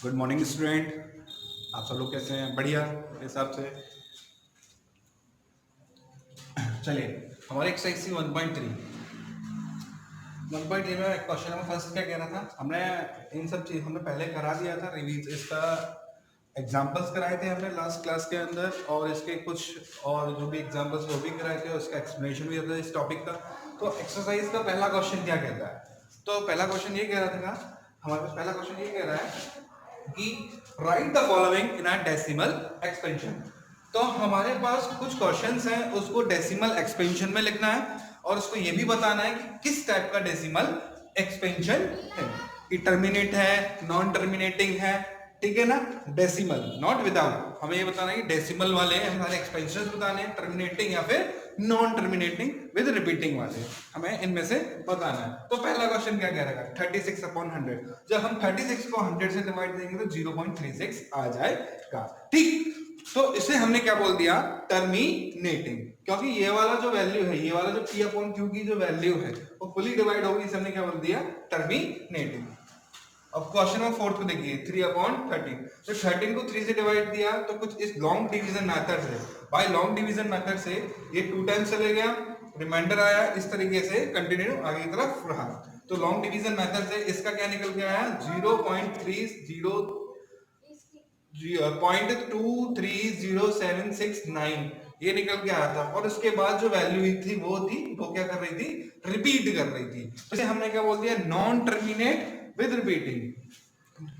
Good morning student. आप सब लोग कैसे हैं? बढ़िया मेरे हिसाब से। चलिए, हमारे एक्सरसाइज सी 1.3 में क्वेश्चन नंबर फर्स्ट क्या कह रहा था? हमने इन सब चीज हमने पहले करा दिया था रिवीज। इसका एग्जांपल्स कराए थे हमने लास्ट क्लास के अंदर, और इसके कुछ और जो भी एग्जांपल्स वो भी कराए थे, और इसका एक्सप्लेनेशन भी था इस टॉपिक का। तो एक्सरसाइज का पहला क्वेश्चन क्या कहता है? तो पहला क्वेश्चन ये कह रहा था, हमारे पास पहला क्वेश्चन ये कह रहा है कि right the following in a decimal expansion. तो हमारे पास कुछ क्वेश्चंस हैं, उसको डेसिमल एक्सपेंशन में लिखना है, और उसको ये भी बताना है कि किस टाइप का डेसिमल एक्सपेंशन है, कि टर्मिनेट है, नॉन टर्मिनेटिंग है, ठीक है ना। डेसिमल नॉट विदाउट, हमें ये बताना है कि डेसिमल वाले हमारे एक्सपेंशन बताने हैं, टर्मिनेटिंग या फिर नॉन टर्मिनेटिंग विद रिपीटिंग वाले हमें इनमें से बताना है। तो पहला क्वेश्चन क्या कह रहा है? 36/100। जब हम 36 को 100 से डिवाइड देंगे तो 0.36 आ जाएगा, ठीक। तो इसे हमने क्या बोल दिया? टर्मिनेटिंग, क्योंकि ये वाला जो वैल्यू है, ये वाला जो P/Q की जो वैल्यू है वो फुली डिवाइड होगी, इसे हमने क्या बोल दिया? टर्मिनेटिंग। अब क्वेश्चन नंबर 4 को देखिए, 3/13। तो 13 को 3 से डिवाइड दिया तो कुछ इस लॉन्ग डिवीजन मेथड से, बाय लॉन्ग डिवीजन मेथड से ये 2 टाइम्स चले गया, रिमाइंडर आया, इस तरीके से कंटिन्यू आगे की तरफ रहा। तो लॉन्ग डिवीजन मेथड से इसका क्या निकल के आया? 0.230769 ये निकल के आया था। और उसके बाद जो वैल्यू थी वो क्या कर रही थी? रिपीट कर रही थी। तो इसे हमने क्या बोल दिया? नॉन टर्मिनेट विद रिपीटिंग,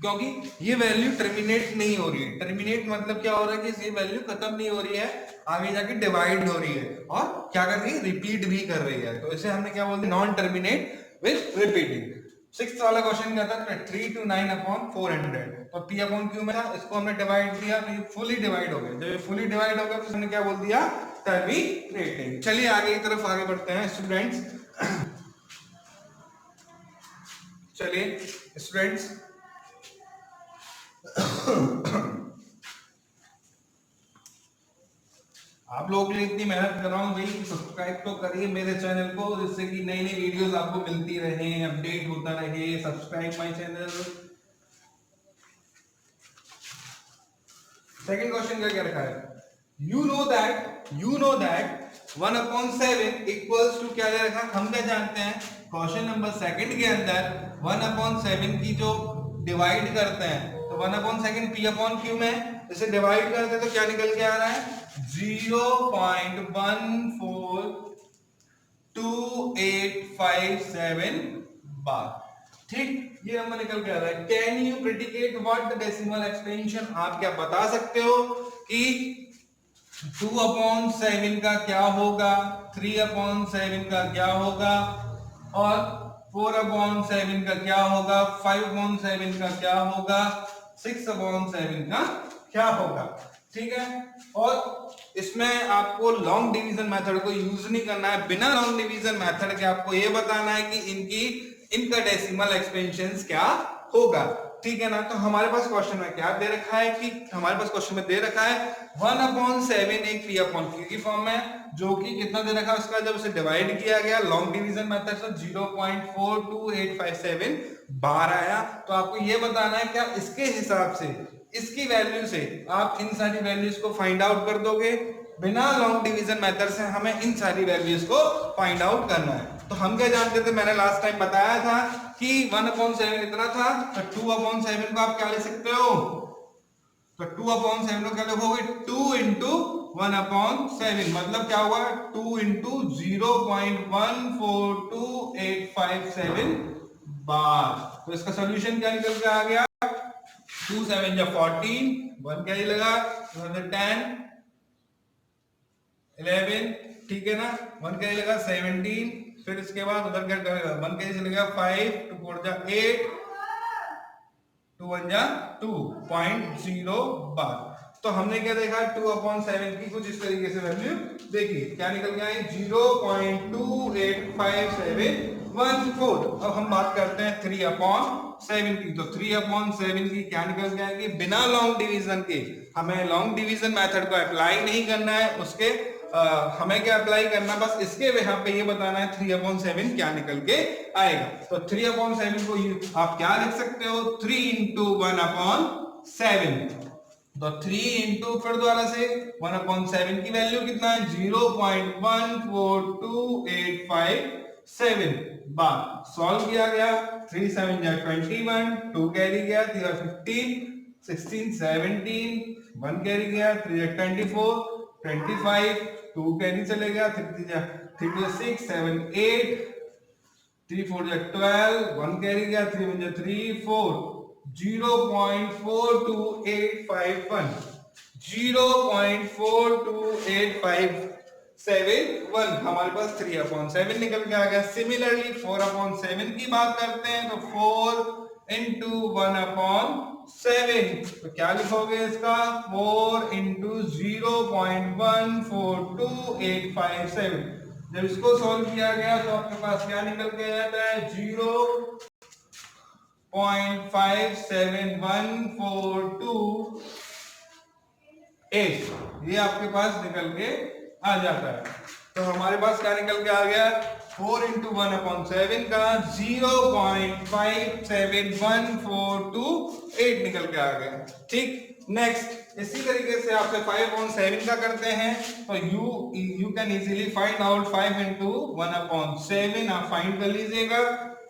क्योंकि ये वैल्यू टर्मिनेट नहीं हो रही है। टर्मिनेट मतलब क्या हो रहा है कि ये वैल्यू खत्म नहीं हो रही है, आगे जाके डिवाइड हो रही है, और क्या कर रही है? रिपीट भी कर रही है। तो इसे हमने क्या बोल दिया? Non terminate with repeating. 6th वाला क्वेश्चन क्या था? 3 to 9/400। तो P/Q में था, इसको हमने डिवाइड दिया तो ये फुली डिवाइड हो गया। जब ये फुली डिवाइड हो गया तो हमने क्या बोल दिया? टर्मिनेटिंग। चलिए आगे की तरफ आगे बढ़ते हैं स्टूडेंट्स। चलिए स्टूडेंट्स, आप लोगों के लिए इतनी मेहनत कर रहा हूं भाई, सब्सक्राइब तो करिए मेरे चैनल को, जिससे कि नई नई वीडियोस आपको मिलती रहे, अपडेट होता रहे। Subscribe my channel. Second question क्या क्या रखा है? You know that 1/7 equals to क्या दे रखा है? हम क्या जानते हैं? क्वेश्चन नंबर सेकंड के अंदर 1/7 की जो डिवाइड करते हैं, तो 1/7 P/Q में इसे डिवाइड करते हैं तो क्या निकल के आ रहा है? 0.142857 बार, ठीक। ये नंबर निकल के आ रहा है। Can you predicate what the decimal expansion? आप क्या बता सकते हो कि 2/7 का क्या होगा, 3/7 का क्या होगा, और 4/7 का क्या होगा, 5/7 का क्या होगा, 6/7 का क्या होगा, ठीक है। और इसमें आपको लॉन्ग डिवीजन मेथड को यूज नहीं करना है। बिना लॉन्ग डिवीजन मेथड के आपको यह बताना है कि इनका डेसिमल एक्सपेंशन क्या होगा, ठीक है ना। तो हमारे पास क्वेश्चन में क्या दे रखा है कि हमारे पास क्वेश्चन में दे रखा है 1/7 एक P/Q की फॉर्म में, जो कि कितना दे रखा है उसका, जब उसे डिवाइड किया गया लॉन्ग डिवीजन मेथड से 0.42857 बार आया। तो आपको यह बताना है क्या इसके हिसाब से, इसकी वैल्यू से आप इन सारी वैल्यूज को फाइंड आउट कर दोगे। बिना लॉन्ग डिवीजन मेथड से हमें इन सारी वैल्यूज को फाइंड आउट करना है। तो हम क्या जानते थे? मैंने लास्ट टाइम बताया था कि 1/7 इतना था, तो 2/7 को आप क्या ले सकते हो? तो 2/7 को क्या लिखोगे? 2 into 1/7 मतलब क्या होगा? 2 into 0.142857 बार। तो इसका सोल्यूशन क्या निकल के आ गया? 2 7 या 14, 1 क्या ही लगा, 10 11, ठीक है ना, 1 क्या ही लगा 17, फिर इसके बाद उधर क्या करेगा? 1 क्या ही चलेगा 5, 2 4 जा 8, 2 1 जा 2.0 बार। तो हमने क्या देखा? 2/7 की कुछ इस तरीके से वैल्यू देखी, क्या निकल गया? 0.285714। अब हम बात करते हैं 3/7 की। तो 3/7 की क्या निकल जाएगी? बिना लॉन्ग डिवीजन के, हमें लॉन्ग डिवीजन मेथड को अप्लाई नहीं करना है, उसके हमें क्या अप्लाई करना, बस इसके यहाँ पे ये बताना है 3/7 क्या निकल के आएगा। तो 3/7 को आप क्या लिख सकते हो, 3 इंटू 1/7। तो 3 इंटू फिर दोबारा से 1/7 की वैल्यू कितना है 0.14285 बार सॉल्व किया गया। 3 7 जा 21, 2 कैरी गया, 3 15, 16 17, 1 कैरी गया, 3 24, 25, 2 कैरी चले गया, 3 2 6 7 8, 3 4 जा 12, 1 कैरी गया, 3 1 जा 3 4, 0.42851, 0.42851 हमारे पास 3/7 निकल के आ गया। सिमिलरली 4/7 की बात करते हैं तो 4 इंटू 1/7, तो क्या लिखोगे इसका 4 इंटू 0.142857। जब इसको सॉल्व किया गया तो आपके पास क्या निकल के आता है 0.571428, ये आपके पास निकल के आ जाता है। तो हमारे पास क्या निकल के आ गया 4 इंटू 1/7 का 0.571428 निकल के आ गया। ठीक, नेक्स्ट इसी तरीके से आपसे 5/7 का करते हैं तो you can easily find out 5 into 1/7 आप फाइंड कर लीजिएगा।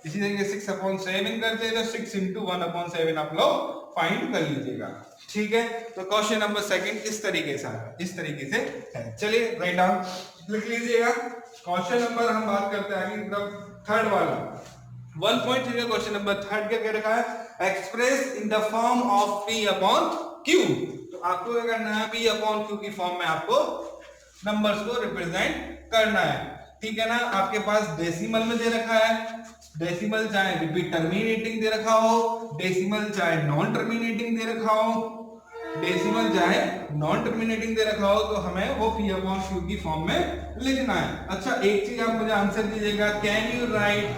इसी तरीके 6/7 करते हैं तो 6 इंटू 1/7 आप लोग फाइंड कर लीजिएगा। ठीक है, तो क्वेश्चन नंबर सेकंड इस तरीके से है। चलिए राइट डाउन लिख लीजिएगा। क्वेश्चन नंबर हम बात करते हैं आगे मतलब थर्ड वाला 1.3 का क्वेश्चन नंबर थर्ड क्या कह रखा है, express in the form of P/Q। तो आपको क्या करना है P/Q की फॉर्म में आपको नंबर्स को रिप्रेजेंट करना है। ठीक है ना, आपके पास डेसिमल में दे रखा है, डेसिमल चाहे रिपीट टर्मिनेटिंग दे रखा हो, डेसिमल चाहे नॉन टर्मिनेटिंग दे रखा हो, डेसिमल चाहे नॉन टर्मिनेटिंग दे रखा हो, तो हमें वो P/Q की फॉर्म में लिखना है। अच्छा एक चीज आप मुझे आंसर दीजिएगा, can you right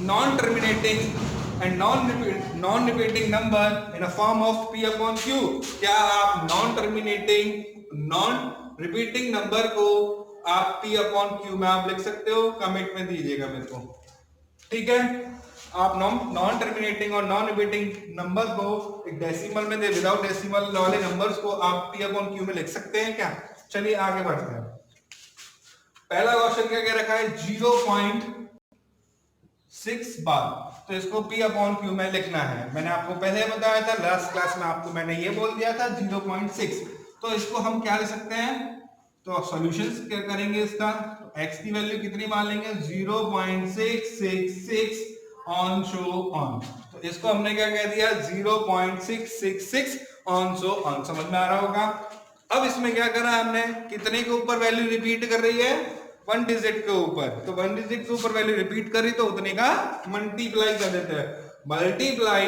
non terminating and non repeating number in a form of P/Q? क्या आप non terminating non repeating number को आप P/Q में आप लिख सकते हो? कमेंट में दीजिएगा मेरे को। ठीक है, आप नॉन टर्मिनेटिंग और नॉन रिपीटिंग नंबर को एक डेसिमल में दे विदाउट डेसिमल वाले नंबर्स को आप P/Q में लिख सकते हैं क्या? चलिए आगे बढ़ते हैं। पहला क्वेश्चन क्या कह रखा है 0.6 बार, तो इसको P/Q में लिखना है। मैंने आपको पहले बताया था, लास्ट क्लास में आपको मैंने ये बोल दिया था 0.6। तो इसको हम क्या ले सकते हैं, तो सॉल्यूशंस क्या करेंगे इसका, तो x की वैल्यू कितनी मान लेंगे 0.666 ऑन शो ऑन। तो इसको हमने क्या कह दिया 0.666 ऑन शो ऑन, समझ में आ रहा होगा। अब इसमें क्या करा हमने, कितने के ऊपर वैल्यू रिपीट कर रही है 1 डिजिट के ऊपर, तो 1 डिजिट के ऊपर वैल्यू रिपीट कर रही तो उतने का मल्टीप्लाई कर देते हैं, मल्टीप्लाई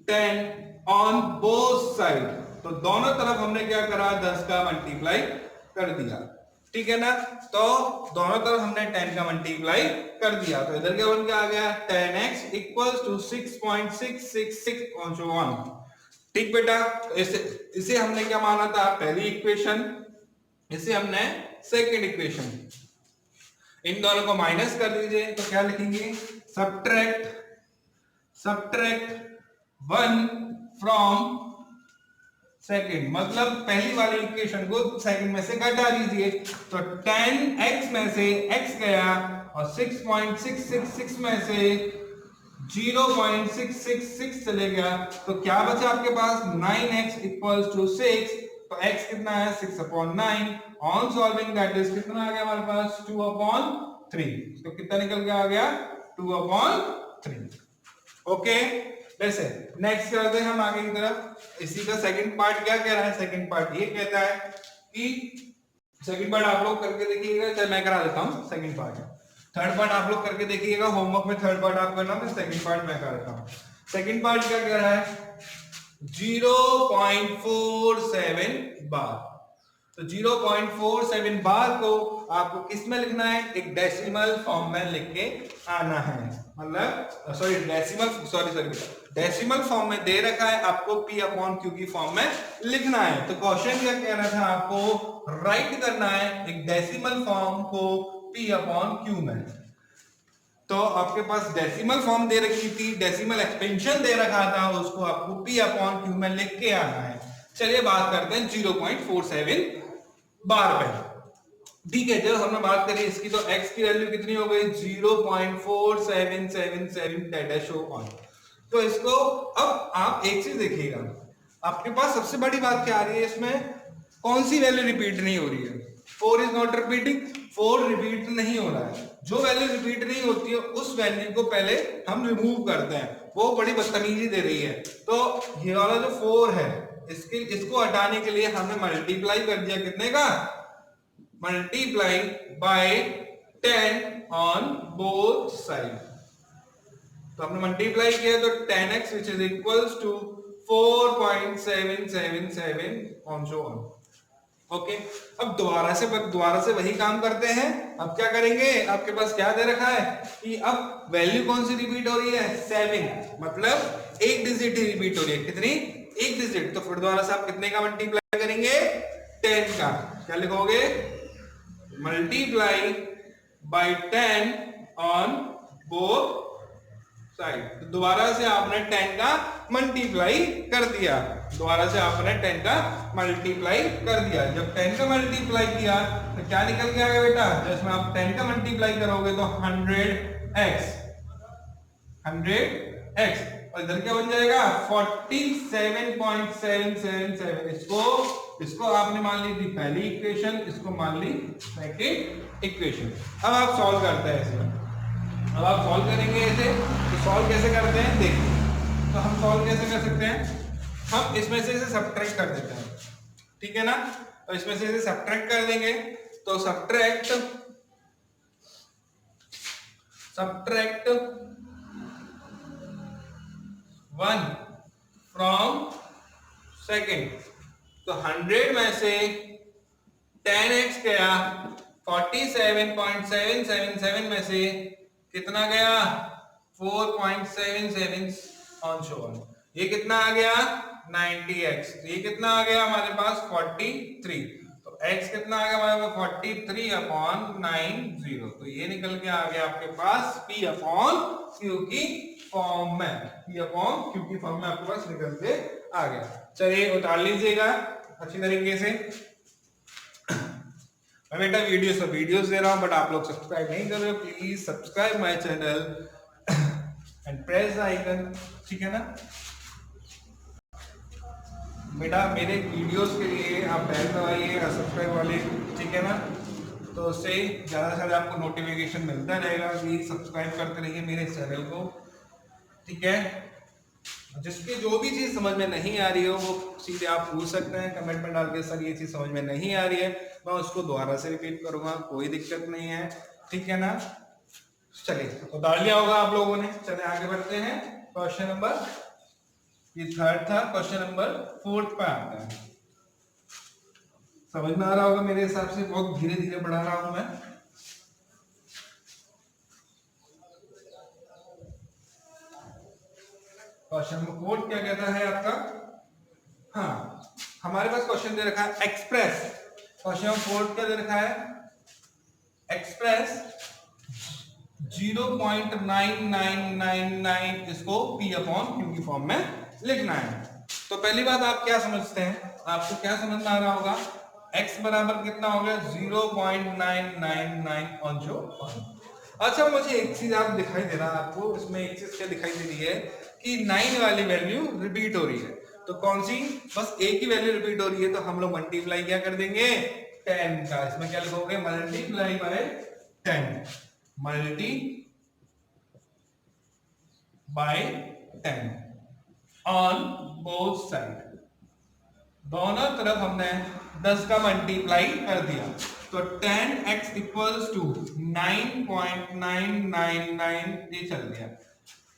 10 ऑन बोथ साइड। तो दोनों तरफ हमने क्या करा 10 का मल्टीप्लाई कर दिया। ठीक है ना, तो दोनों तरफ हमने 10 का मल्टीप्लाई कर दिया, तो इधर क्या बन के आ गया 10x equals to 6.666 on show on. ठीक बेटा, तो इसे हमने क्या माना था पहली इक्वेशन, इसे हमने सेकंड इक्वेशन। इन दोनों को माइनस कर दीजिए तो क्या लिखेंगे सब्ट्रैक्ट 1 फ्रॉम सेकंड, मतलब पहली वाली इक्वेशन को सेकंड में से घटा दीजिए। तो 10x में से x गया और 6.666 में से 0.666 चले गया, तो क्या बचा आपके पास 9x इक्वल्स टू 6। तो x कितना है 6/9 ऑन सॉल्विंग दैट इज कितना आ गया हमारे पास 2/3। तो कितना निकल के आ गया 2/3। ओके, वैसे नेक्स्ट करते हैं हम आगे की तरफ। इसी का सेकंड पार्ट क्या कह रहा है, सेकंड पार्ट ये कहता है कि सेकंड पार्ट आप लोग करके देखिएगा, चाहे मैं करा देता हूं सेकंड पार्ट। थर्ड पार्ट आप लोग करके देखिएगा, होमवर्क में थर्ड पार्ट आप करना, मैं सेकंड पार्ट मैं कर देता हूं। सेकंड पार्ट क्या कह रहा है 0.47 बार। तो 0.47 बार को आपको किस में लिखना है, एक डेसिमल फॉर्म में लिख के आना है, मतलब सॉरी डेसिमल फॉर्म में दे रखा है, आपको P अपॉन Q की फॉर्म में लिखना है। तो क्वेश्चन क्या कह रहा था, आपको राइट करना है एक डेसिमल फॉर्म को P अपॉन Q में। तो आपके पास डेसिमल फॉर्म दे रखी थी, डेसिमल एक्सपेंशन दे रखा था, उसको आपको P अपॉन Q में लिख के आना है। चलिए बात करते हैं 0.47 बार पे। ठीक है, जब हमने बात करी इसकी तो x की वैल्यू कितनी हो गई 0.4777 डैश ऑन। तो इसको अब आप एक चीज देखिएगा, आपके पास सबसे बड़ी बात क्या आ रही है, इसमें कौन सी वैल्यू रिपीट नहीं हो रही है, 4 इज नॉट रिपीटिंग, 4 रिपीट नहीं हो रहा है। जो वैल्यू रिपीट नहीं होती है उस वैल्यू को पहले हम रिमूव करते हैं, वो बड़ी बदतमीजी दे रही है। तो ये वाला जो 4 है इसको हटाने के लिए हमने मल्टीप्लाई कर दिया, कितने का, multiply by 10 on both side. तो हमने मल्टीप्लाई किया तो 10x which is equals to 4.777 on so on। Okay, अब दोबारा से वही काम करते हैं। अब क्या करेंगे, आपके पास क्या दे रखा है कि अब वैल्यू कौन सी रिपीट हो रही है, 7, मतलब एक डिजिट ही रिपीट हो रही है, कितनी, एक डिजिट। तो फिर दोबारा से आप कितने का मल्टीप्लाई करेंगे, 10 का। क्या लिखोगे, multiply by 10 on both side. तो दोबारा से आपने 10 का मल्टीप्लाई कर दिया, दोबारा से आपने 10 का मल्टीप्लाई कर दिया। जब 10 का मल्टीप्लाई किया तो क्या निकल के आएगा बेटा, जिसमें आप 10 का मल्टीप्लाई करोगे तो 100x, और इधर क्या बन जाएगा 47.777। इसको आपने मान ली थी पहली इक्वेशन, इसको मान ली सेकंड इक्वेशन। अब आप सॉल्व करते हैं इसे, अब आप सॉल्व करेंगे इसे। तो सॉल्व कैसे करते हैं देखिए, तो हम सॉल्व कैसे कर सकते हैं, हम इसमें से इसे सब्ट्रैक्ट कर देते हैं, ठीक है ना। तो इसमें से इसे सब्ट्रैक्ट कर देंगे, तो सब्ट्रैक्ट 1 फ्रॉम सेकंड। तो 100 में से 10x गया, 47.777 में से कितना गया 4.77 ऑन शो ऑन। ये कितना आ गया 90x, तो ये कितना आ गया हमारे पास 43। तो x कितना आ गया हमारे पास 43 अपॉन 90। तो ये निकल के आ गया आपके पास P अपॉन Q की फॉर्म में, P अपॉन Q की फॉर्म में आपके पास निकल के आ गया। चलिए उतार लीजिएगा अच्छी तरीके से। मैं बेटा वीडियोस दे रहा हूं बट आप लोग सब्सक्राइब नहीं कर रहे हो, please subscribe my channel and press the icon, ठीक है ना बेटा। मेरे वीडियोस के लिए आप बेल दबाइए सब्सक्राइब वाले, ठीक है ना, तो उससे ज्यादा से ज्यादा आपको नोटिफिकेशन मिलता रहेगा। प्लीज सब्सक्राइब करते रहिए मेरे चैनल को, ठीक है। जिसकी जो भी चीज समझ में नहीं आ रही हो वो सीधे आप पूछ सकते हैं कमेंट में डाल के, सर ये चीज समझ में नहीं आ रही है, मैं उसको दोबारा से रिपीट करूंगा, कोई दिक्कत नहीं है, ठीक है ना। चलिए तो डाल लिया होगा आप लोगों ने। चलिए आगे बढ़ते हैं, क्वेश्चन नंबर, ये थर्ड था, क्वेश्चन नंबर 4 पे आता है। समझ में आ रहा होगा मेरे हिसाब से, बहुत धीरे धीरे बढ़ा रहा हूं मैं। क्वेश्चन नंबर 4 क्या कहता है आपका, हाँ हमारे पास क्वेश्चन दे रखा है एक्सप्रेस। क्वेश्चन नंबर 4 क्या दे रखा है, एक्सप्रेस 0.9999, इसको P अपॉन Q की फॉर्म में लिखना है। तो पहली बात आप क्या समझते हैं, आपको क्या समझ में आ रहा होगा, x बराबर कितना हो गया 0.999 ऑन जो। अच्छा मुझे एक चीज आप दिखाई दे रहा है, आपको इसमें एक चीज क्या दिखाई दे रही है कि 9 वाली वैल्यू रिपीट हो रही है। तो कौन सी, बस एक ही वैल्यू रिपीट हो रही है, तो हम लोग मल्टीप्लाई क्या कर देंगे 10 का। इसमें क्या लिखोगे, multiply by 10, multi by 10 on both side. दोनों तरफ हमने 10 का मल्टीप्लाई कर दिया, तो 10x इक्वल्स टू 9.999 ये चल गया।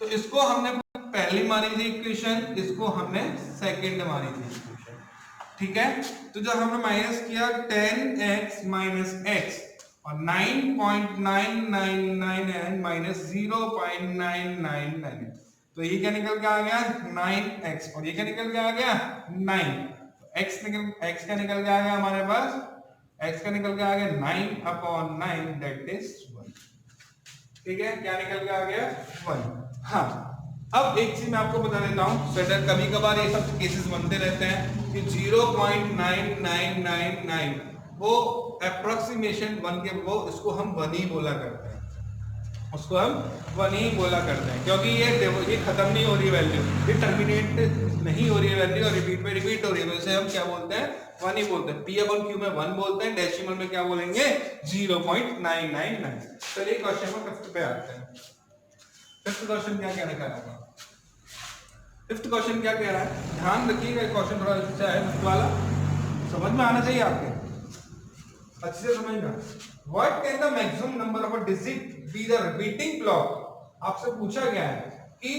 तो इसको हमने पहली मानी थी इक्वेशन, इसको हमने सेकंड मानी थी इक्वेशन। ठीक है। तो जब हमने माइनस किया 10x माइनस एक्स और 9.999 माइनस 0.999, तो ये क्या निकल के आ गया 9x और ये क्या निकल के आ गया 9। x क्या निकल के आ गया हमारे पास, x का निकल के आ गया 9/9 दैट इज 1। ठीक है, क्या निकल के आ गया 1। हाँ, अब एक चीज मैं आपको बता देता हूँ, सडन कभी कभार ये सब केसेस बनते रहते हैं कि 0.9999 वो अप्रोक्सीमेशन बन के वो इसको हम 1 ही बोला करते हैं, उसको हम 1 ही बोला करते हैं, क्योंकि ये खत्म नहीं हो रही वैल्यू, ये टर्मिनेट नहीं हो रही है वैल्यू और रिपीट पे रिपीट हो रही है, वैसे हम क्या बोलते हैं 1 ही बोलते हैं। पी अपॉन क्यू में 1 बोलते हैं, डेसिमल में क्या बोलेंगे 0.999। चलिए क्वेश्चन नंबर 5 पे आते हैं। फिफ्थ क्वेश्चन क्या कहने का है, फिफ्थ क्वेश्चन क्या कह रहा है, ध्यान रखिएगा, क्वेश्चन थोड़ा अच्छा है, फिफ्थ वाला समझ में आना चाहिए आपके, अच्छे से समझना। What can the maximum number of a digit be the repeating block. आपसे पूछा गया है कि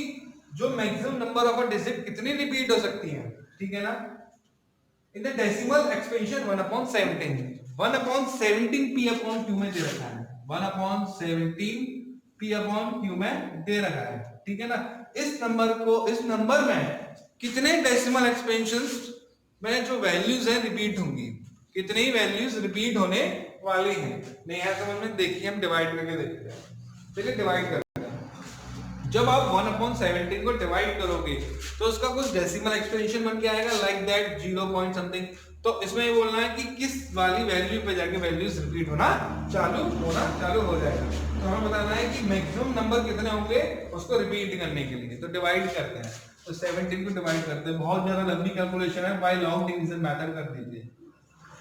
जो maximum number of a digit कितनी रिपीट हो सकती है, ठीक है ना, in the decimal expansion 1/17, 1/17 p upon q में दे रखा है, 1/17 p अपॉन q में दे रखा है, ठीक है ना। इस नंबर में कितने डेसिमल एक्सपेंशंस में जो वैल्यूज है रिपीट होंगी, कितनी वैल्यूज रिपीट होने वाली हैं। नहीं है समझ में, देखिए हम डिवाइड करके देखते हैं। चलिए डिवाइड करते हैं। जब आप 1/17 को डिवाइड करोगे तो उसका कुछ डेसिमल एक्सपेंशन बन के आएगा, लाइक दैट 0 पॉइंट समथिंग। तो इसमें ये बोलना है कि किस वाली वैल्यू पे जाके वैल्यूज रिपीट होना चालू हो जाएगा। तो हमें बताना है कि मैक्सिमम नंबर कितने होंगे उसको रिपीट करने के लिए। तो डिवाइड करते हैं, तो 17 को डिवाइड करते हैं, बहुत ज्यादा लंबी कैलकुलेशन है, बाय लॉन्ग डिवीजन मेथड कर दीजिए,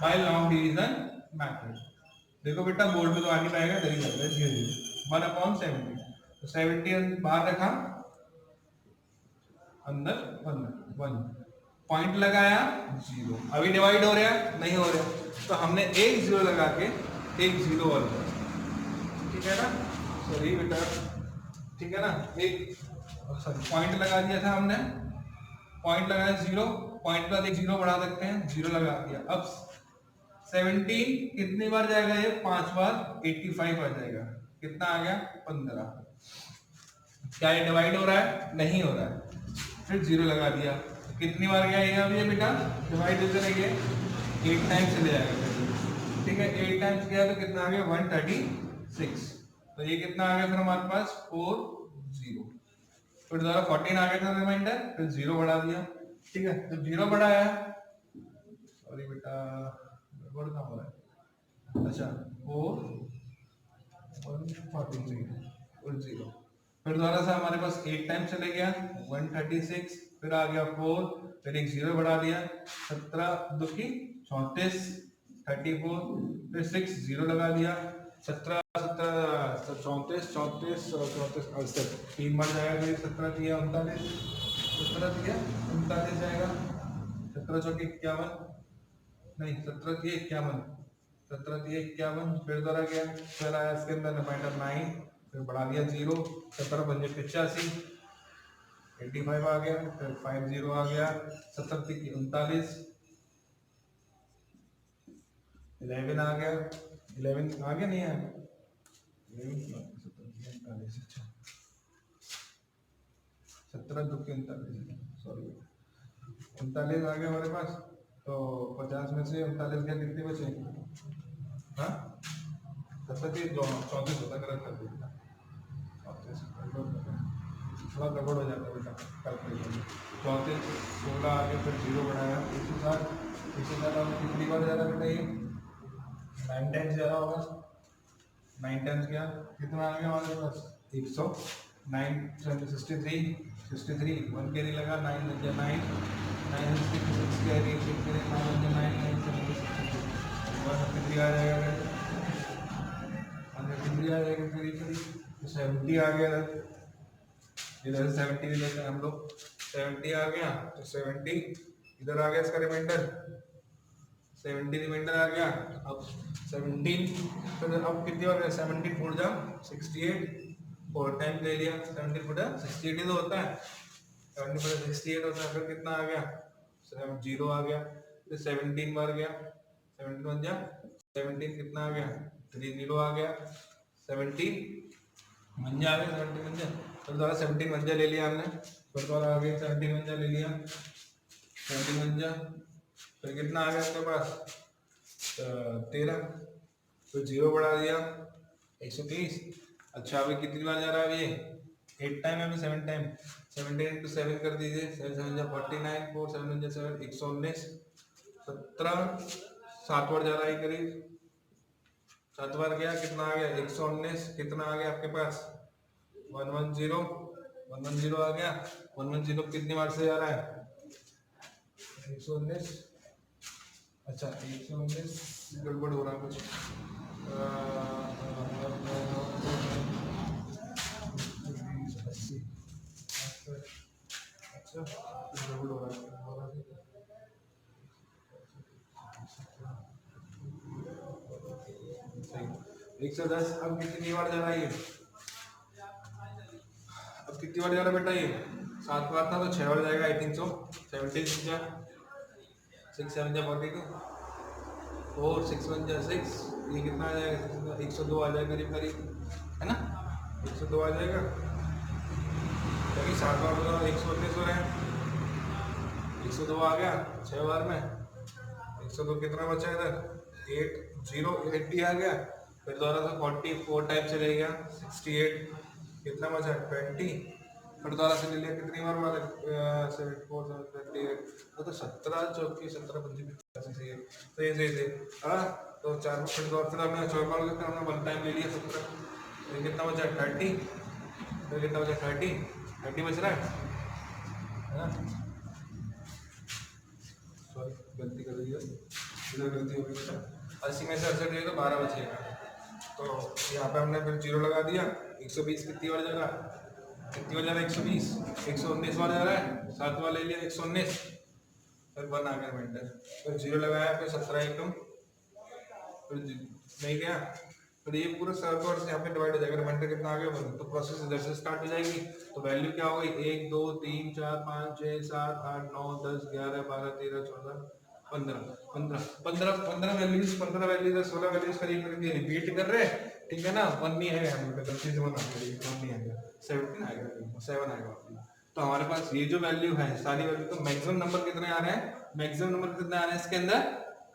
बाय लॉन्ग डिवीजन मेथड। देखो बेटा बोर्ड में तो आ नहीं पाएगा, जल्दी करते हैं धीरे धीरे। 1/17, तो 70 बाहर रखा, अंदर 1 पॉइंट लगाया 0। अभी डिवाइड हो रहा है नहीं हो रहा, तो हमने एक 0 लगा के एक 0 और किया, ठीक है ना, सॉरी बेटा, ठीक है ना, एक सॉरी पॉइंट लगा दिया था हमने, पॉइंट लगाया 0, पॉइंट का एक 0 बढ़ा सकते हैं, 0 लगा दिया। अब 17 कितनी बार जाएगा, ये 5 बार 85 आ जाएगा, कितना आ गया 15। क्या ये डिवाइड हो रहा है, नहीं हो रहा है, फिर 0 लगा दिया, कितनी बार गया ये बेटा डिवाइड इधर है, 8 टाइम्स चले जाएगा, ठीक है, 8 टाइम्स गया तो कितना आ गया 136। तो ये कितना आ गया फिर हमारे पास 40, फिर दोबारा 14 आ गया था रिमाइंडर, फिर 0 बढ़ा दिया, ठीक है, तो 0 बढ़ाया, सॉरी बेटा गड़बड़ कहाँ हो रहा है, अच्छा 4 143 और 0, फिर दोबारा से हमारे पास 8 टाइम चले गया 136, फिर आ गया 4, फिर एक 0 बढ़ा दिया, 17 दुखी 34 34, फिर 6 0 लगा दिया, 17 17 34 34 34 3 बार जाएगा, फिर 17 दिया 39, 17 दिया 39 जाएगा, 17 चौके 51, नहीं 17 दिए 51, 17 दिए 51, फिर दोबारा गया, फिर आया इसके अंदर रिमाइंडर 9, फिर बढ़ा दिया 0, 17 पंजे 85, 85 आ गया, फिर 50 आ गया, 70 39, 11 आ गया, 11 आ गया नहीं आया, 11 अच्छा 17 दुखी 39, सॉरी 39 आ गया हमारे पास, तो 50 में से 39 गया, कितने बचे, हाँ 34 होता, गलत कर दिया, थोड़ा गड़बड़ हो जाता है बेटा कैलकुलेशन में। 34 16 आ गया, फिर 0 बढ़ाया, 160 अब कितनी बार ज़्यादा बेटा ये 9 टाइम्स ज़्यादा होगा, 9 टाइम्स गया, कितना आ गया हमारे पास 100, 9 63 63 1 कैरी लगा, 9 लग गया 9 9 6 कैरी 6 कैरी 9 लग गया 9 9 कितनी आ जाएगा, 153 आ जाएगा, फिर 70 आ गया, इधर 70 भी लेते हैं हम लोग, 70 आ गया, तो 70 इधर आ गया, इसका रिमाइंडर 70 रिमाइंडर आ गया, अब 17 फिर अब कितनी बार 70 फुट जा 68, 4 टाइम ले लिया, 70 फुट 68 ही तो होता है, 70 फुट 68 होता है, फिर कितना आ गया 0 आ गया, तो 17 बार गया, 17 बन जा 17 कितना आ गया 30 आ गया, 17 मंजा आ गया, 17 मंजा, फिर दोबारा 17 मंजा ले लिया हमने, फिर दोबारा आ गया 17 मंजा ले लिया, 17 मंजा, फिर कितना आ गया आपके पास 13, फिर 0 बढ़ा दिया 130। अच्छा अभी कितनी बार जा रहा है ये 8 टाइम है, 7 टाइम, 17 into 7 कर दीजिए, 7 7 जा 49, 4 7 जा 7 119, 17 7 बार जा रहा है करीब, 7 बार गया, कितना आ गया 119, कितना आ गया आपके पास 110, 110 आ गया, 110 कितनी बार से जा रहा है 119। अच्छा 119 गड़बड़ हो रहा है कुछ, अच्छा गड़बड़ हो रहा है 110। अब कितनी बार जा रहा है ये, अब कितनी बार जा रहा है बेटा ये 7 बार था तो 6 बार जाएगा, 18 सो 17 जा 6 7 जा 42, 4 6 1 जा 6, ये कितना आ जाएगा 102 आ जाएगा करीब करीब, है ना 102 आ जाएगा, क्योंकि 7 बार बोला 119 हो रहे हैं, 102 आ गया 6 बार में, 102 कितना बचा इधर 8 0 80 आ गया, फिर दोबारा से 44 टाइप से ले गया 68, कितना बचा 20, फिर दोबारा से ले लिया कितनी बार वाले 7 4 28, तो 17 चौकी 17 25 सही है, तो ये सही थे हाँ, तो 4 फिर दोबारा फिर हमने 4 बार करके हमने 1 टाइम ले लिया 17, फिर कितना बचा 30, फिर कितना बचा 30 बच रहा है ना, सॉरी गलती कर दी है, इधर गलती हो गई, 80 में से 68 गई तो 12 बचेगा, तो यहाँ पे हमने फिर 0 लगा दिया, 120 कितनी बार जा रहा है, कितनी बार जा रहा है 120, 119 बार जा रहा है, 7 बार ले लिया 119, फिर 1 आ गया रिमाइंडर, फिर 0 लगाया, फिर 17 एकदम, फिर नहीं गया, फिर ये पूरा सर्वर से यहाँ पे डिवाइड हो जाएगा, रिमाइंडर कितना आ गया 1, तो प्रोसेस इधर से स्टार्ट हो जाएगी, तो वैल्यू क्या हो गई 1 2 3 4 5 6 7 8 9 10 11 12 13 14 15 वैल्यूज 16 वैल्यूज करीब करीब रिपीट कर रहे हैं, ठीक है ना, 1 नहीं आएगा हम लोग गलती से 1 नहीं आएगा 17 आएगा 7 आएगा, तो हमारे पास ये जो वैल्यू है सारी वैल्यू, तो मैक्सिमम नंबर कितने आ रहे हैं, मैक्सिमम नंबर कितने आ रहे हैं इसके अंदर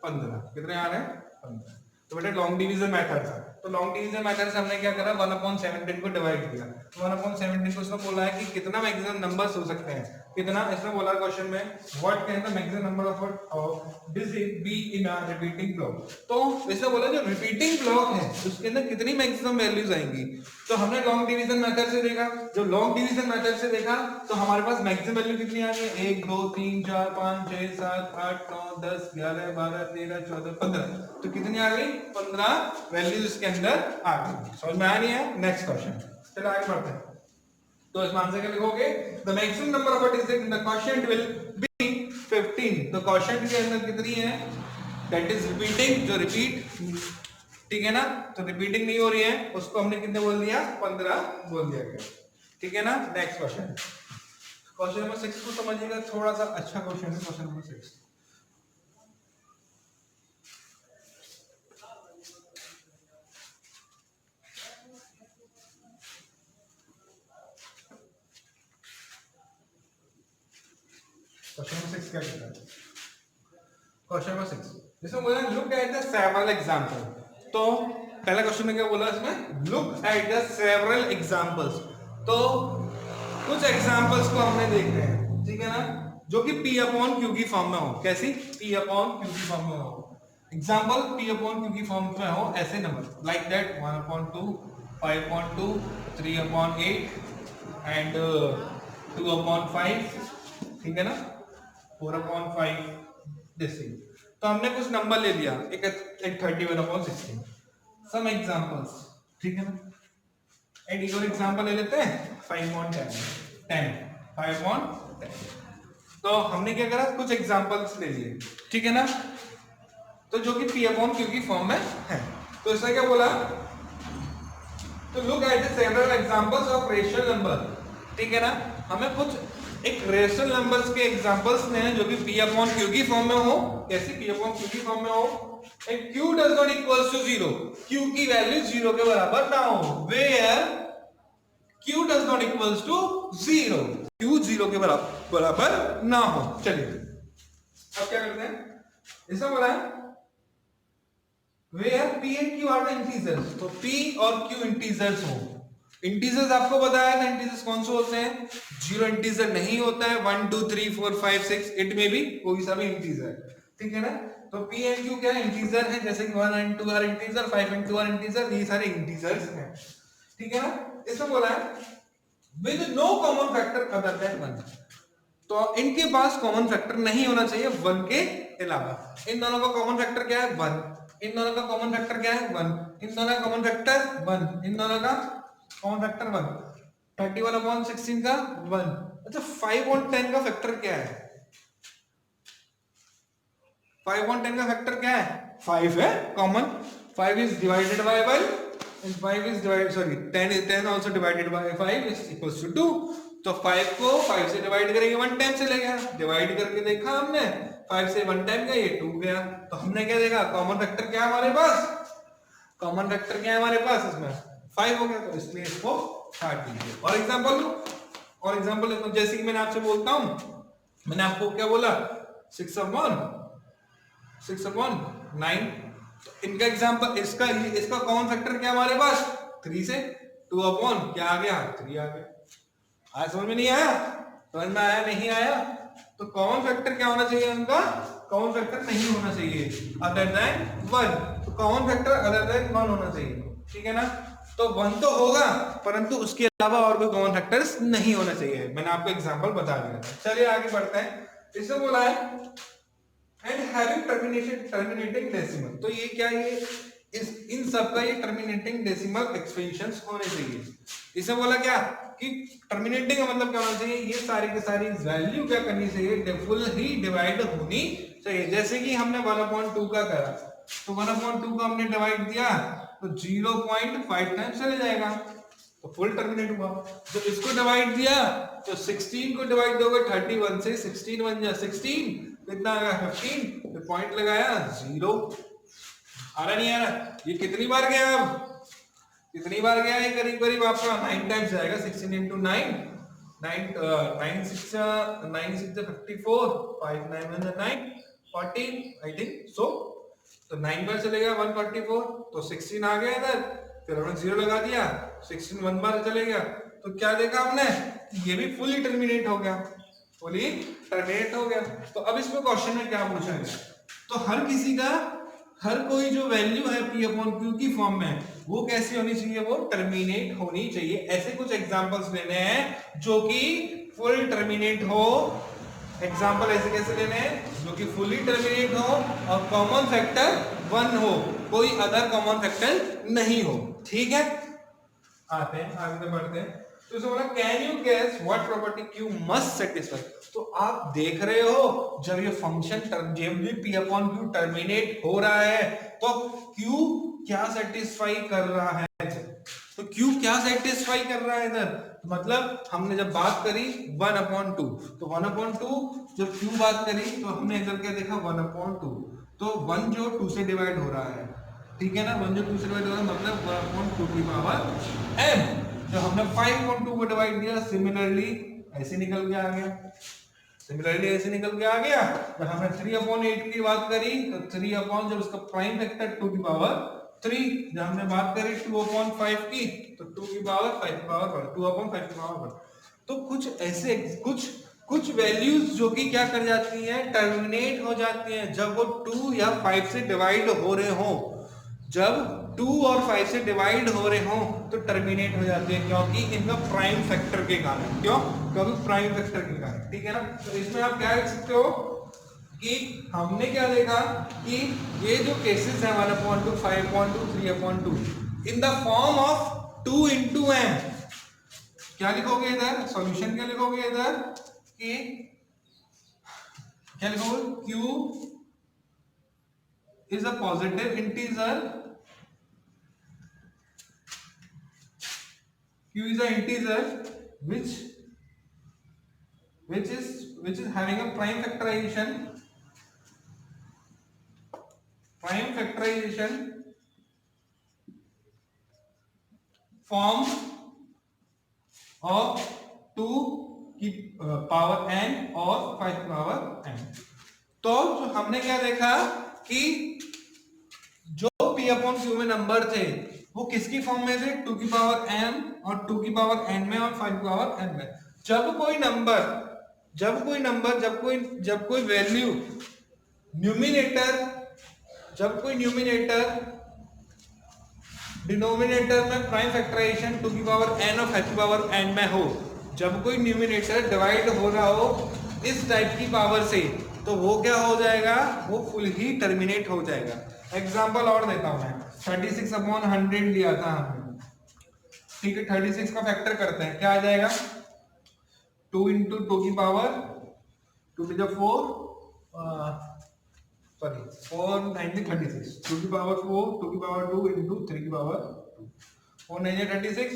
15, कितने आ रहे हैं 15, तो बेटा लॉन्ग डिवीजन मेथड था, तो लॉन्ग डिवीजन मेथड से हमने क्या करा 1/17 को डिवाइड किया, 1/17 को इसने बोला है कि कितना मैक्सिमम नंबर्स हो सकते हैं, कितना इसने बोला क्वेश्चन में what can the maximum number of digit be in a repeating block, तो इसने बोला जो रिपीटिंग ब्लॉक है उसके अंदर कितनी मैक्सिमम वैल्यूज आएंगी, तो हमने लॉन्ग डिवीजन मेथड से देखा, जो लॉन्ग डिवीजन मेथड से देखा तो हमारे पास मैक्सिमम वैल्यू कितनी आ गई 1 2 3 4 5 6 7 8 9 10 11 12 13 14 15, तो कितनी आ गई 15 वैल्यूज इसके अंदर आ गई, समझ में आया नहीं है, नेक्स्ट क्वेश्चन, चलो आगे बढ़ते हैं, तो इसमें आंसर क्या लिखोगे, the maximum number of digit in the quotient will be 15, तो क्वोशिएंट के अंदर कितनी है दैट इज रिपीटिंग, जो रिपीट, ठीक है ना, तो रिपीटिंग नहीं हो रही है उसको हमने कितने बोल दिया 15 बोल दिया गया, ठीक है ना, नेक्स्ट क्वेश्चन, क्वेश्चन नंबर 6 को समझिएगा, थोड़ा सा अच्छा क्वेश्चन है क्वेश्चन नंबर 6, क्वेश्चन नंबर 6 क्या कहता है, क्वेश्चन नंबर 6 इसमें बोला look at the several example, तो पहला क्वेश्चन में क्या बोला इसमें look at the several examples, तो कुछ एग्जांपल्स को हमने देख रहे हैं, ठीक है ना, जो कि P अपॉन Q की फॉर्म में हो, कैसी P अपॉन Q की फॉर्म में हो, एग्जांपल P अपॉन Q की फॉर्म में हो ऐसे नंबर लाइक दैट 1/2 5/2 3/8 एंड 2/5, ठीक है ना 4/5 जैसे, तो हमने कुछ नंबर ले लिया, एक 31/16, सम एग्जांपल्स, ठीक है ना, एंड एक और एग्जांपल ले लेते हैं 5/10 5/10, तो हमने क्या करा कुछ एग्जांपल्स ले लिए, ठीक है ना, तो जो कि P अपॉन Q की फॉर्म में है, तो इसने क्या बोला, तो look at the several examples of rational number, ठीक है ना, हमें कुछ एक रेशनल नंबर्स के एग्जांपल्स ने हैं जो कि p अपॉन q की फॉर्म में हो। कैसे? p अपॉन q की फॉर्म में हो and q does not equals to 0, q की वैल्यू 0 के बराबर ना हो, where q does not equals to 0, q 0 के बराबर ना हो। चलिए अब क्या करते हैं, ऐसा बोला है where p and q are the integers, तो p और q इंटीजर्स हो। इंटीजर्स आपको बताया था, इंटीजर्स कौन से होते हैं? जीरो इंटीजर नहीं होता है, 1 2 3 4 5 6, इट में भी कोई सा भी इंटीजर, ठीक है ना। तो p एंड q क्या है? इंटीजर है, जैसे कि 1 and 2 are integer, 5 and 2 are integer, ये सारे इंटीजर्स हैं, ठीक है ना। इसमें बोला है with no common factor other than 1, तो इनके पास कॉमन फैक्टर नहीं होना चाहिए 1 के अलावा। इन दोनों का कॉमन फैक्टर क्या है? 1। इन दोनों का कॉमन फैक्टर क्या है? 1। इन दोनों का कॉमन फैक्टर 1। इन दोनों का कॉमन फैक्टर 1। 31 अपॉन 16 का 1। अच्छा 5 और 10 का फैक्टर क्या है? 5 और 10 का फैक्टर क्या है? 5 है common. 5 is divided by 1 and 5 is divided, sorry 10 also divided by 5 is equals to 2। तो 5 को 5 से डिवाइड करेंगे 1 टाइम से गया, डिवाइड करके देखा हमने 5 से 1 टाइम गया, ये 2 गया। तो हमने क्या देखा? कॉमन फैक्टर क्या है हमारे पास? कॉमन फैक्टर क्या है हमारे पास? इसमें 5 हो गया, तो इसलिए इसको काट दीजिए। और एग्जांपल जैसे कि मैंने आपसे बोलता हूं, मैंने आपको क्या बोला? 6 अपॉन 9। तो इनका एग्जांपल, इसका कॉमन फैक्टर क्या हमारे पास? 3 से 2 अपॉन क्या आ गया? 3 आ गया। आज समझ में नहीं आया? समझ में आया? नहीं आया? तो कॉमन फैक्टर क्या होना चाहिए उनका? कॉमन फैक्टर नहीं होना चाहिए अदर देन 1। तो कॉमन फैक्टर अदर देन 1 होना चाहिए, ठीक है ना। तो 1 तो होगा, परंतु उसके अलावा और कोई कॉमन फैक्टर्स नहीं होना चाहिए। मैंने आपको एग्जांपल बता दिया था। चलिए आगे बढ़ते हैं। इसमें बोला है एंड हैविंग टर्मिनेटिंग डेसिमल, तो ये क्या है? इन सब का ये टर्मिनेटिंग डेसिमल एक्सपेंशंस होने चाहिए। इसे बोला क्या कि टर्मिनेटिंग का मतलब क्या होना चाहिए? ये सारी की सारी वैल्यू क्या करनी चाहिए? फुल ही डिवाइड होनी चाहिए। जैसे कि हमने 1/2 का करा, तो 1/2 का हमने डिवाइड दिया तो 0.5 टाइम्स चले जाएगा, तो फुल टर्मिनेट हुआ। जब इसको डिवाइड दिया तो 16 को डिवाइड दोगे 31 से, 16 बन जा 16, कितना आ गया? 15, फिर पॉइंट लगाया 0। आ रहा नहीं आ रहा? ये कितनी बार गया? अब कितनी बार गया? ये करीब करीब आपका 9 टाइम्स जाएगा। 16 into 9, 9 6 54, 5 9 9 14 आई थिंक सो। तो 9 बार चलेगा 144, तो 16 आ गया इधर, फिर हमने 0 लगा दिया, 16 1 बार चले गया। तो क्या देखा हमने? ये भी फुली टर्मिनेट हो गया, फुली टर्मिनेट हो गया। तो अब इसमें क्वेश्चन में क्या पूछा गया? तो हर किसी का, हर कोई जो वैल्यू है p अपॉन q की फॉर्म में, वो कैसी होनी चाहिए? वो टर्मिनेट होनी चाहिए। ऐसे कुछ एग्जांपल्स लेने हैं जो कि फुल टर्मिनेट हो। एग्जांपल ऐसे कैसे लेने हैं? जो कि फुली टर्मिनेट हो और कॉमन फैक्टर 1 हो, कोई अदर कॉमन फैक्टर नहीं हो, ठीक है। आते हैं आगे बढ़ते हैं। तो इसे बोला can you guess what property q must satisfy. तो आप देख रहे हो जब ये फंक्शन जब भी p अपॉन q टर्मिनेट हो रहा है तो q क्या सेटिस्फाई कर रहा है? तो q क्या सेटिस्फाई कर रहा है इधर? मतलब हमने जब बात करी 1/2, तो 1/2 जब q बात करी तो हमने इधर क्या देखा? 1/2, तो 1 जो 2 से डिवाइड हो रहा है, ठीक है ना। 1 जो 2 से डिवाइड हो रहा है मतलब 1/2 की पावर m। जो हमने 5/2 को डिवाइड दिया, सिमिलरली ऐसे निकल के आ गया, सिमिलरली ऐसे निकल के आ गया। जब हमने 3/8 की बात करी तो 3 अपॉन, जब उसका प्राइम फैक्टर 2 की पावर 3, जब हमने बात करी 2/5 की तो 2 की पावर 5 की पावर 1, 2/5 की पावर 1। तो कुछ ऐसे कुछ वैल्यूज जो कि क्या कर जाती हैं? टर्मिनेट हो जाती हैं जब वो 2 या 5 से डिवाइड हो रहे हो। जब 2 और 5 से डिवाइड हो रहे हो तो टर्मिनेट हो जाते हैं, क्योंकि इनका प्राइम फैक्टर के कारण। क्यों? क्योंकि प्राइम फैक्टर के कारण, ठीक है ना। तो इसमें आप क्या लिख सकते हो कि हमने क्या देखा कि ये जो केसेस है 1/2, 5/2, 3/2 in the form of 2 into m, क्या लिखोगे इधर? सॉल्यूशन क्या लिखोगे इधर कि क्या लिखोगे? q is a positive integer, q is an integer which which is having a prime factorization form of 2 की पावर n और 5 की पावर n। तो जो हमने क्या देखा कि जो p अपॉन q में नंबर थे वो किसकी फॉर्म में थे, 2 की पावर m और 2 की पावर n में और 5 की पावर n में। जब कोई वैल्यू न्यूमिनेटर डिनोमिनेटर में प्राइम फैक्टराइजेशन 2 की पावर n और 5 की पावर n में हो, जब कोई न्यूमिनेटर डिवाइड हो रहा हो इस टाइप की पावर से, तो वो क्या हो जाएगा, वो फुल ही टर्मिनेट हो जाएगा। एग्जांपल और देता हूं मैं, 36 अपॉन 100 लिया था हमने, ठीक है। 36 का फैक्टर करते हैं, क्या आ जाएगा, 2 इंटू 2 की पावर 2 टू द 4 सॉरी 4 9 36, 2 की पावर 4 2 की पावर 2 इंटू 3 की पावर 2, 4 9 36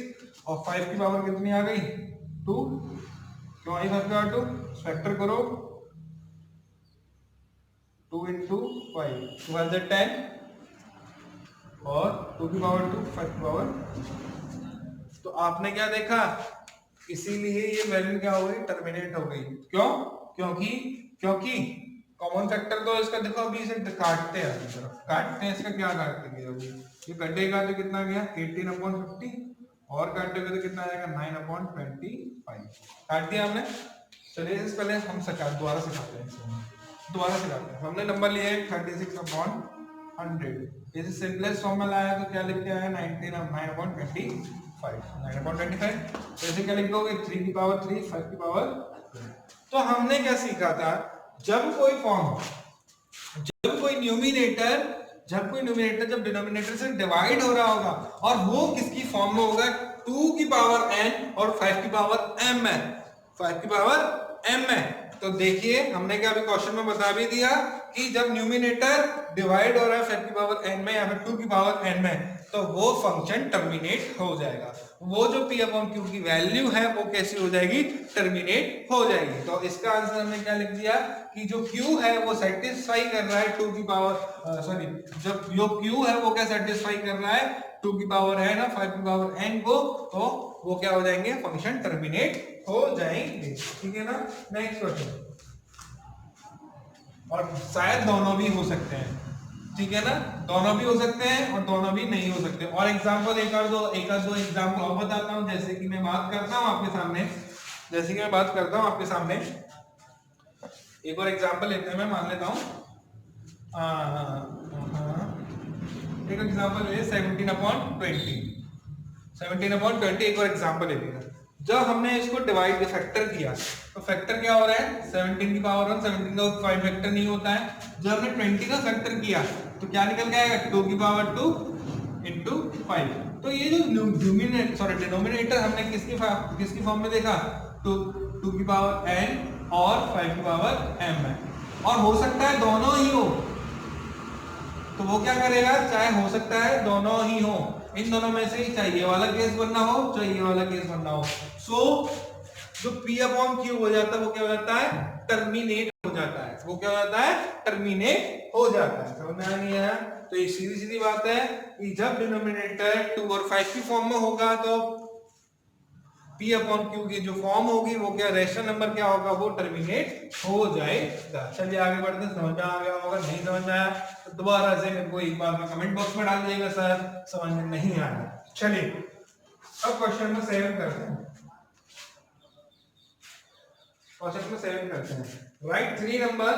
और 5 की पावर कितनी आ गई 2, क्यों आई 5 की पावर 2, फैक्टर करो 2 इंटू 5 2 है 10 और 2 की पावर 2 5 की पावर। तो आपने क्या देखा, इसीलिए ये वैल्यू क्या हो गई, टर्मिनेट हो गई। क्यों, क्योंकि कॉमन फैक्टर तो इसका देखो, अभी इसे काटते हैं, अभी तरफ काटते हैं, इसका क्या काटेंगे, अभी ये कटेगा तो कितना गया 18/50 और काटेगा तो कितना आएगा 9/25, काट दिया हमने। चलिए इससे पहले हम दोबारा सिखाते हैं। हमने नंबर लिया है 36/100, इसे सिंपलेस्ट फॉर्म में लाया तो क्या लिख के आया 9/25, तो इसे क्या लिख दोगे 3 की पावर 3 5 की पावर। तो हमने क्या सीखा था, जब कोई न्यूमिनेटर जब डिनोमिनेटर से डिवाइड हो रहा होगा और वो किसकी फॉर्म में होगा, 2 की पावर n और 5 की पावर m है, 5 की पावर m है। तो देखिए हमने क्या अभी क्वेश्चन में बता भी दिया कि जब न्यूमिनेटर डिवाइड हो रहा है 5 की पावर n में या फिर 2 की पावर n में, तो वो फंक्शन टर्मिनेट हो जाएगा। वो जो p अपॉन q की वैल्यू है वो कैसी हो जाएगी, टर्मिनेट हो जाएगी। तो इसका आंसर हमने क्या लिख दिया कि जो q है वो सेटिस्फाई कर रहा है 2 की पावर सॉरी जब जो q है वो क्या सेटिस्फाई कर रहा है 2 की पावर है ना 5 की पावर n को, तो वो क्या हो जाएंगे, फंक्शन टर्मिनेट हो जाएंगे, ठीक है ना। नेक्स्ट क्वेश्चन, और शायद दोनों भी हो सकते हैं, ठीक है ना, दोनों भी हो सकते हैं और दोनों भी नहीं हो सकते। और एग्जांपल एक आध दो एग्जांपल और बताता हूं, जैसे कि मैं बात करता हूं आपके सामने, एक और एग्जांपल लेते हैं, मैं मान लेता हूं एक एग्जांपल ले 17/20 एक और एग्जांपल ले लेगा। जब हमने इसको डिवाइड फैक्टर किया तो फैक्टर क्या हो रहा है 17 की पावर 1, 17 का 5 फैक्टर नहीं होता है। जब हमने 20 का फैक्टर किया तो क्या निकल के आएगा 2 की पावर 2 इंटू 5। तो ये जो डिनोमिनेटर हमने किसकी फॉर्म में देखा, 2 की पावर n और 5 की पावर m है, और हो सकता है दोनों ही हो, तो वो क्या करेगा, चाहे हो सकता है दोनों ही हो, इन दोनों में से ही चाहिए वाला केस बनना हो, चाहिए वाला केस बनना हो। सो जो p अपॉन q हो जाता है वो क्या हो जाता है, टर्मिनेट हो जाता है, वो क्या हो जाता है, टर्मिनेट हो जाता है। समझ में आ नहीं आया? तो ये सीधी सीधी बात है कि जब डिनोमिनेटर 2 और 5 की फॉर्म में होगा तो p अपॉन q की जो फॉर्म होगी वो क्या, रेशनल नंबर क्या होगा, वो टर्मिनेट हो जाएगा। चलिए आगे बढ़ते हैं, समझ में आ गया होगा, नहीं समझ में आया तो दोबारा से मेरे को एक बार में कमेंट बॉक्स में डाल दीजिएगा सर समझ में नहीं आया। चलिए अब क्वेश्चन में 7 करते हैं, राइट 3 नंबर